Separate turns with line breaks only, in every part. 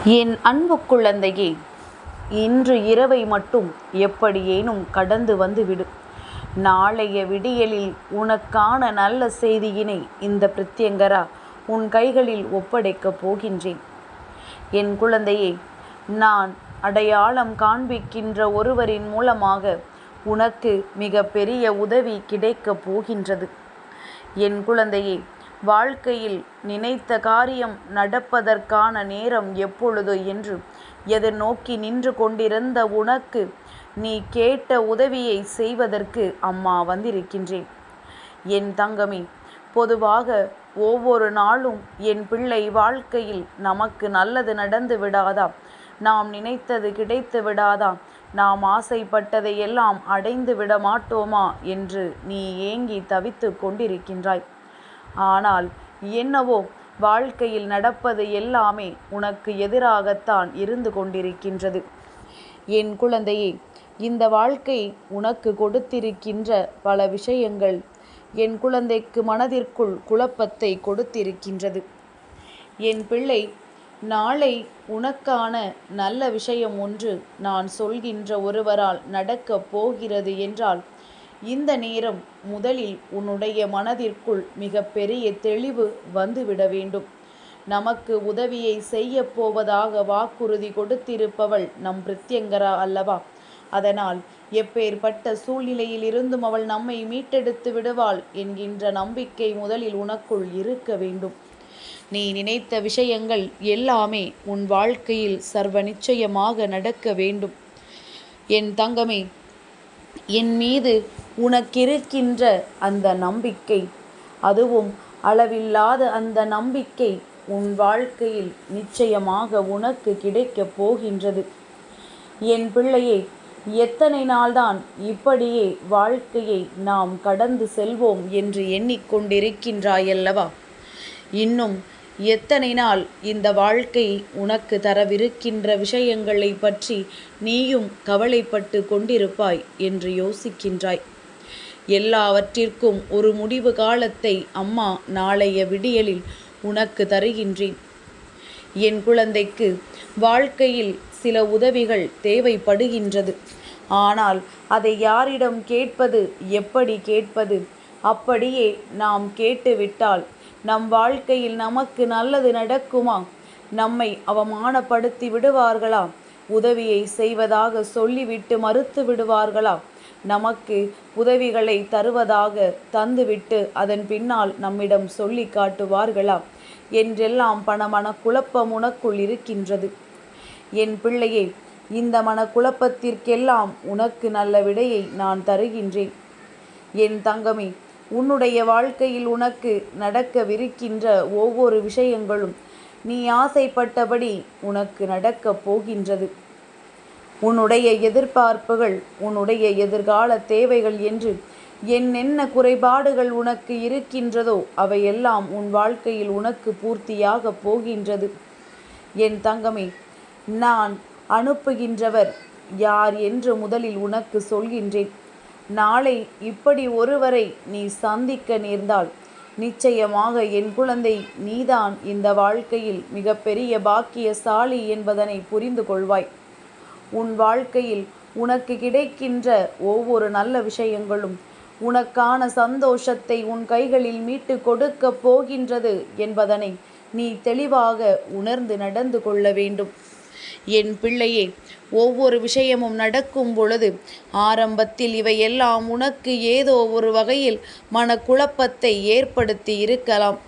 என் அன்பு குழந்தையே, இன்று இரவை மட்டும் எப்படியேனும் கடந்து வந்துவிடு. நாளைய விடியலில் உனக்கான நல்ல செய்தியினை இந்த பிரித்யங்கரா உன் கைகளில் ஒப்படைக்கப் போகின்றேன். என் குழந்தையே, நான் அடையாளம் காண்பிக்கின்ற ஒருவரின் மூலமாக உனக்கு மிக பெரிய உதவி கிடைக்கப் போகின்றது. என் குழந்தையே, வாழ்க்கையில் நினைத்த காரியம் நடப்பதற்கான நேரம் எப்பொழுது என்று எதிர்நோக்கி நின்று கொண்டிருந்த உனக்கு நீ கேட்ட உதவியை செய்வதற்கு அம்மா வந்திருக்கின்றேன். என் தங்கமே, பொதுவாக ஒவ்வொரு நாளும் என் பிள்ளை வாழ்க்கையில் நமக்கு நல்லது நடந்து விடாதா, நாம் நினைத்தது கிடைத்து விடாதா, நாம் ஆசைப்பட்டதை எல்லாம் அடைந்து விட மாட்டோமா என்று நீ ஏங்கி தவித்து கொண்டிருக்கின்றாய். ஆனால் என்னவோ வாழ்க்கையில் நடப்பது எல்லாமே உனக்கு எதிராகத்தான் இருந்து கொண்டிருக்கின்றது. என் குழந்தையே, இந்த வாழ்க்கை உனக்கு கொடுத்திருக்கின்ற பல விஷயங்கள் என் குழந்தைக்கு மனதிற்குள் குழப்பத்தை கொடுத்திருக்கின்றது. என் பிள்ளை, நாளை உனக்கான நல்ல விஷயம் ஒன்று நான் சொல்கின்ற ஒருவரால் நடக்கப் போகிறது என்றால் இந்த நேரம் முதலில் உன்னுடைய மனதிற்குள் மிக பெரிய தெளிவு வந்துவிட வேண்டும். நமக்கு உதவியை செய்ய போவதாக வாக்குறுதி கொடுத்திருப்பவள் நம் பிரித்யங்கரா அல்லவா? அதனால் எப்பேற்பட்ட சூழ்நிலையில் இருந்தும் அவள் நம்மை மீட்டெடுத்து விடுவாள் என்கின்ற நம்பிக்கை முதலில் உனக்குள் இருக்க வேண்டும். நீ நினைத்த விஷயங்கள் எல்லாமே உன் வாழ்க்கையில் சர்வ நிச்சயமாக நடக்க வேண்டும். என் தங்கமே, என் மீது உனக்கிருக்கின்ற அந்த நம்பிக்கை, அதுவும் அளவில்லாத அந்த நம்பிக்கை உன் வாழ்க்கையில் நிச்சயமாக உனக்கு கிடைக்கப் போகின்றது. என் பிள்ளையே, எத்தனை நாள்தான் இப்படியே வாழ்க்கையை நாம் கடந்து செல்வோம் என்று எண்ணிக்கொண்டிருக்கின்றாயல்லவா? இன்னும் எத்தனை நாள் இந்த வாழ்க்கை உனக்கு தரவிருக்கின்ற விஷயங்களை பற்றி நீயும் கவலைப்பட்டு கொண்டிருப்பாய் என்று யோசிக்கின்றாய். எல்லாவற்றிற்கும் ஒரு முடிவு காலத்தை அம்மா நாளைய விடியலில் உனக்கு தருகின்றேன். என் குழந்தைக்கு வாழ்க்கையில் சில உதவிகள் தேவைப்படுகின்றது. ஆனால் அதை யாரிடம் கேட்பது, எப்படி கேட்பது? அப்படியே நாம் கேட்டுவிட்டால் நம் வாழ்க்கையில் நமக்கு நல்லது நடக்குமா? நம்மை அவமானப்படுத்தி விடுவார்களா? உதவியை செய்வதாக சொல்லிவிட்டு மறுத்து விடுவார்களா? நமக்கு உதவிகளை தருவதாக தந்துவிட்டு அதன் பின்னால் நம்மிடம் சொல்லி காட்டுவார்களா என்றெல்லாம் மனக்குழப்பம் உனக்குள் இருக்கின்றது. என் பிள்ளையே, இந்த மனக்குழப்பத்திற்கெல்லாம் உனக்கு நல்ல விடையை நான் தருகின்றேன். என் தங்கமே, உன்னுடைய வாழ்க்கையில் உனக்கு நடக்கவிருக்கின்ற ஒவ்வொரு விஷயங்களும் நீ ஆசைப்பட்டபடி உனக்கு நடக்கப் போகின்றது. உன்னுடைய எதிர்பார்ப்புகள், உன்னுடைய எதிர்கால தேவைகள் என்று என்னென்ன குறைபாடுகள் உனக்கு இருக்கின்றதோ அவையெல்லாம் உன் வாழ்க்கையில் உனக்கு பூர்த்தியாக போகின்றது. என் தங்கமே, நான் அனுப்புகின்றவர் யார் என்று முதலில் உனக்கு சொல்கின்றேன். நாளை இப்படி ஒருவரை நீ சந்திக்க நேர்ந்தால் நிச்சயமாக என் குழந்தை, நீதான் இந்த வாழ்க்கையில் மிகப்பெரிய பாக்கியசாலி என்பதனை புரிந்து கொள்வாய். உன் வாழ்க்கையில் உனக்கு கிடைக்கின்ற ஒவ்வொரு நல்ல விஷயங்களும் உனக்கான சந்தோஷத்தை உன் கைகளில் மீட்டு கொடுக்க போகின்றது என்பதனை நீ தெளிவாக உணர்ந்து நடந்து கொள்ள வேண்டும். என் பிள்ளையே, ஒவ்வொரு விஷயமும் நடக்கும் பொழுது ஆரம்பத்தில் இவையெல்லாம் உனக்கு ஏதோ ஒரு வகையில் மனக்குழப்பத்தை ஏற்படுத்தி இருக்கலாம்.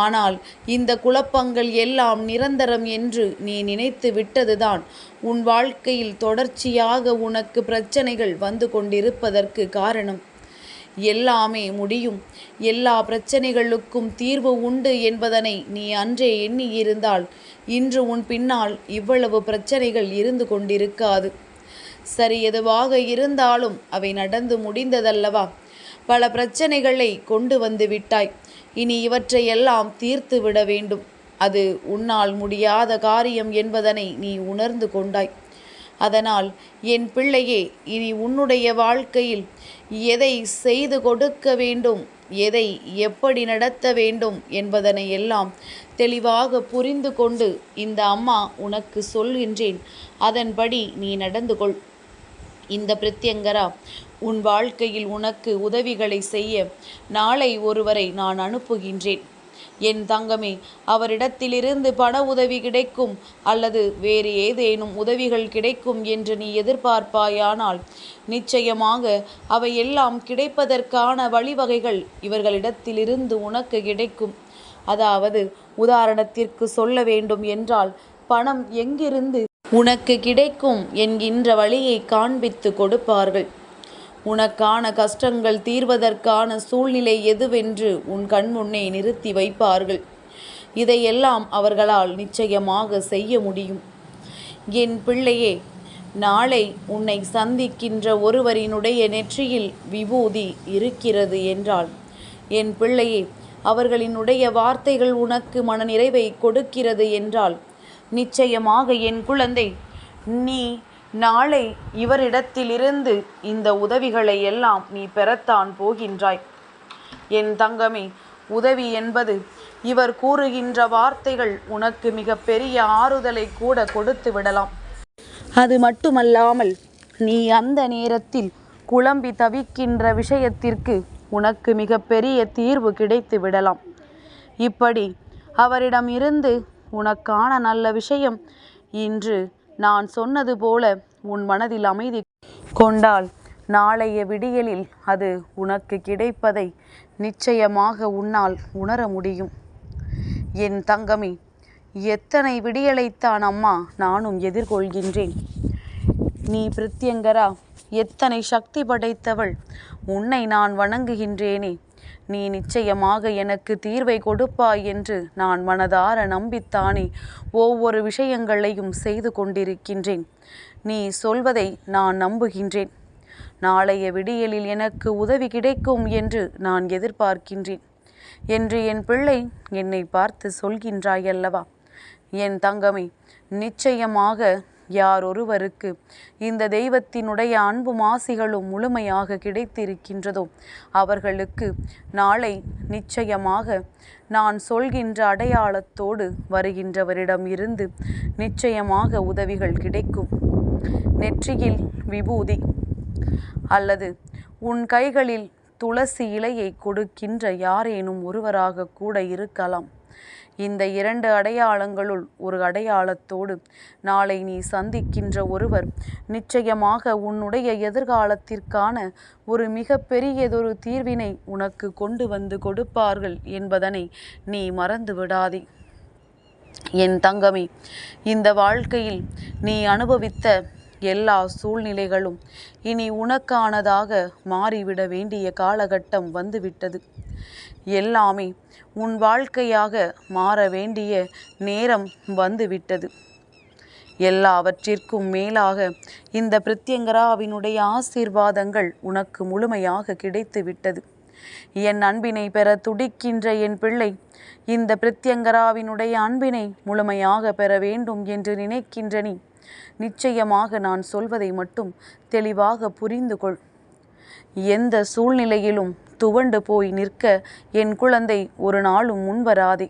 ஆனால் இந்த குழப்பங்கள் எல்லாம் நிரந்தரம் என்று நீ நினைத்து விட்டதுதான் உன் வாழ்க்கையில் தொடர்ச்சியாக உனக்கு பிரச்சனைகள் வந்து கொண்டிருப்பதற்கு காரணம். எல்லாமே முடியும், எல்லா பிரச்சனைகளுக்கும் தீர்வு உண்டு என்பதனை நீ அன்றே எண்ணியிருந்தால் இன்று உன் பின்னால் இவ்வளவு பிரச்சனைகள் இருந்து கொண்டிருக்காது. சரி, எதுவாக இருந்தாலும் அவை நடந்து முடிந்ததல்லவா? பல பிரச்சனைகளை கொண்டு வந்து விட்டாய். இனி இவற்றையெல்லாம் தீர்த்து விட வேண்டும். அது உன்னால் முடியாத காரியம் என்பதனை நீ உணர்ந்து கொண்டாய். அதனால் என் பிள்ளையே, இனி உன்னுடைய வாழ்க்கையில் எதை செய்து கொடுக்க வேண்டும், எதை எப்படி நடத்த வேண்டும் என்பதனை எல்லாம் தெளிவாக புரிந்து கொண்டு இந்த அம்மா உனக்கு சொல்கின்றேன், அதன்படி நீ நடந்து கொள். இந்த பிரத்யங்கரா, உன் வாழ்க்கையில் உனக்கு உதவிகளை செய்ய நாளை ஒருவரை நான் அனுப்புகின்றேன். என் தங்கமே, அவரிடத்திலிருந்து பண உதவி கிடைக்கும் அல்லது வேறு ஏதேனும் உதவிகள் கிடைக்கும் என்று நீ எதிர்பார்ப்பாயானால் நிச்சயமாக அவையெல்லாம் கிடைப்பதற்கான வழிவகைகள் இவர்களிடத்திலிருந்து உனக்கு கிடைக்கும். அதாவது உதாரணத்திற்கு சொல்ல வேண்டும் என்றால், பணம் எங்கிருந்து உனக்கு கிடைக்கும் என்கின்ற வழியை காண்பித்து கொடுப்பார்கள். உனக்கான கஷ்டங்கள் தீர்வதற்கான சூழ்நிலை எதுவென்று உன் கண்முன்னே நிறுத்தி வைப்பார்கள். இதையெல்லாம் அவர்களால் நிச்சயமாக செய்ய முடியும். என் பிள்ளையே, நாளை உன்னை சந்திக்கின்ற ஒருவரினுடைய நெற்றியில் விபூதி இருக்கிறது என்றால், என் பிள்ளையே, அவர்களினுடைய வார்த்தைகள் உனக்கு மனநிறைவை கொடுக்கிறது என்றால், நிச்சயமாக என் குழந்தை, நீ நாளை இவரிடத்திலிருந்து இந்த உதவிகளை எல்லாம் நீ பெறத்தான் போகின்றாய். என் தங்கமே, உதவி என்பது இவர் கூறுகின்ற வார்த்தைகள் உனக்கு மிக பெரிய ஆறுதலை கூட கொடுத்து விடலாம். அது மட்டுமல்லாமல் நீ அந்த நேரத்தில் குழம்பி தவிக்கின்ற விஷயத்திற்கு உனக்கு மிக பெரிய தீர்வு கிடைத்து விடலாம். இப்படி அவரிடமிருந்து உனக்கான நல்ல விஷயம் இன்று நான் சொன்னது போல உன் மனதில் அமைதி கொண்டால் நாளைய விடியலில் அது உனக்கு கிடைப்பதை நிச்சயமாக உன்னால் உணர முடியும். என் தங்கமே, எத்தனை விடியலைத்தான் அம்மா நானும் எதிர்கொள்கின்றேன். நீ பிரத்யங்கரா, எத்தனை சக்தி படைத்தவள், உன்னை நான் வணங்குகின்றேனே. நீ நிச்சயமாக எனக்கு தீர்வை கொடுப்பாய் என்று நான் மனதார நம்பித்தானே ஒவ்வொரு விஷயங்களையும் செய்து கொண்டிருக்கின்றேன். நீ சொல்வதை நான் நம்புகின்றேன். நாளைய விடியலில் எனக்கு உதவி கிடைக்கும் என்று நான் எதிர்பார்க்கின்றேன் என்று என் பிள்ளை என்னை பார்த்து சொல்கின்றாயல்லவா? என் தங்கமே, நிச்சயமாக யார் ஒருவருக்கு இந்த தெய்வத்தினுடைய அன்பும் ஆசிகளும் முழுமையாக கிடைத்திருக்கின்றதோ அவர்களுக்கு நாளை நிச்சயமாக நான் சொல்கின்ற அடையாளத்தோடு வருகின்றவரிடம் இருந்து நிச்சயமாக உதவிகள் கிடைக்கும். நெற்றியில் விபூதி அல்லது உன் கைகளில் துளசி இலையை கொடுக்கின்ற யாரேனும் ஒருவராக கூட இருக்கலாம். இந்த 2 அடையாளங்களுள் ஒரு அடையாளத்தோடு நாளை நீ சந்திக்கின்ற ஒருவர் நிச்சயமாக உன்னுடைய எதிர்காலத்திற்கான ஒரு மிக பெரியதொரு தீர்வினை உனக்கு கொண்டு வந்து கொடுப்பார்கள் என்பதனை நீ மறந்து விடாதே. என் தங்கமே, இந்த வாழ்க்கையில் நீ அனுபவித்த எல்லா சூழ்நிலைகளும் இனி உனக்கானதாக மாறிவிட வேண்டிய காலகட்டம் வந்துவிட்டது. எல்லாமே உன் வாழ்க்கையாக மாற வேண்டிய நேரம் வந்துவிட்டது. எல்லாவற்றிற்கும் மேலாக இந்த பிரத்யங்கராவினுடைய ஆசீர்வாதங்கள் உனக்கு முழுமையாக கிடைத்து விட்டது. என் அன்பினை பெற துடிக்கின்ற என் பிள்ளை, இந்த பிரத்யங்கராவினுடைய அன்பினை முழுமையாக பெற வேண்டும் என்று நினைக்கின்ற நீ நிச்சயமாக நான் சொல்வதை மட்டும் தெளிவாக புரிந்து கொள். எந்த சூழ்நிலையிலும் துவண்டு போய் நிற்க என் குழந்தை ஒரு நாளும் முன்வராதே.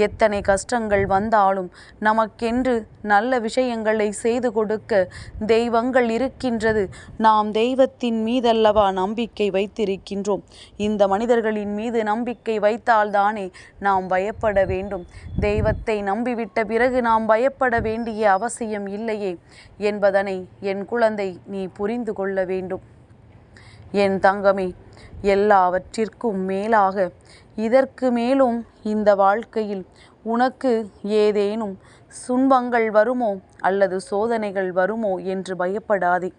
எத்தனை கஷ்டங்கள் வந்தாலும் நமக்கென்று நல்ல விஷயங்களை செய்து கொடுக்க தெய்வங்கள் இருக்கின்றது. நாம் தெய்வத்தின் மீதல்லவா நம்பிக்கை வைத்திருக்கின்றோம். இந்த மனிதர்களின் மீது நம்பிக்கை வைத்தால்தானே நாம் பயப்பட வேண்டும். தெய்வத்தை நம்பிவிட்ட பிறகு நாம் பயப்பட வேண்டிய அவசியம் இல்லையே என்பதனை என் குழந்தை நீ புரிந்து கொள்ள வேண்டும். என் தங்கமே, எல்லாவற்றிற்கும் மேலாக இதற்கு மேலும் இந்த வாழ்க்கையில் உனக்கு ஏதேனும் துன்பங்கள் வருமோ அல்லது சோதனைகள் வருமோ என்று பயப்படாதே.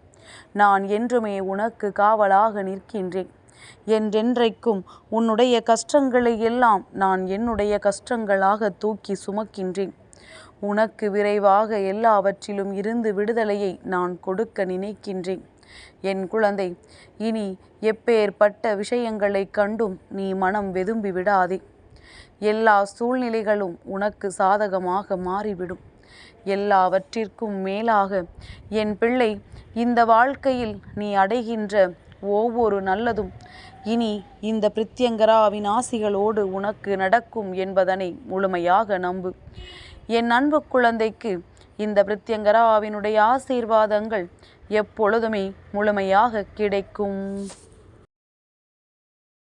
நான் என்றுமே உனக்கு காவலாக நிற்கின்றேன். என்றென்றைக்கும் உன்னுடைய கஷ்டங்களை எல்லாம் நான் என்னுடைய கஷ்டங்களாக தூக்கி சுமக்கின்றேன். உனக்கு விரைவாக எல்லாவற்றிலும் இருந்து விடுதலையை நான் கொடுக்க நினைக்கின்றேன். என் குழந்தை, இனி எப்பேற்பட்ட விஷயங்களைக் கண்டும் நீ மனம் வெதும்பி விடாதே. எல்லா சூழ்நிலைகளும் உனக்கு சாதகமாக மாறிவிடும். எல்லாவற்றிற்கும் மேலாக என் பிள்ளை, இந்த வாழ்க்கையில் நீ அடைகின்ற ஒவ்வொரு நல்லதும் இனி இந்த பிரித்யங்கராவின் ஆசிகளோடு உனக்கு நடக்கும் என்பதனை முழுமையாக நம்பு. என் அன்பு குழந்தைக்கு இந்த பிரித்யங்கராவினுடைய ஆசீர்வாதங்கள் எப்பொழுதுமே முழுமையாக கிடைக்கும்.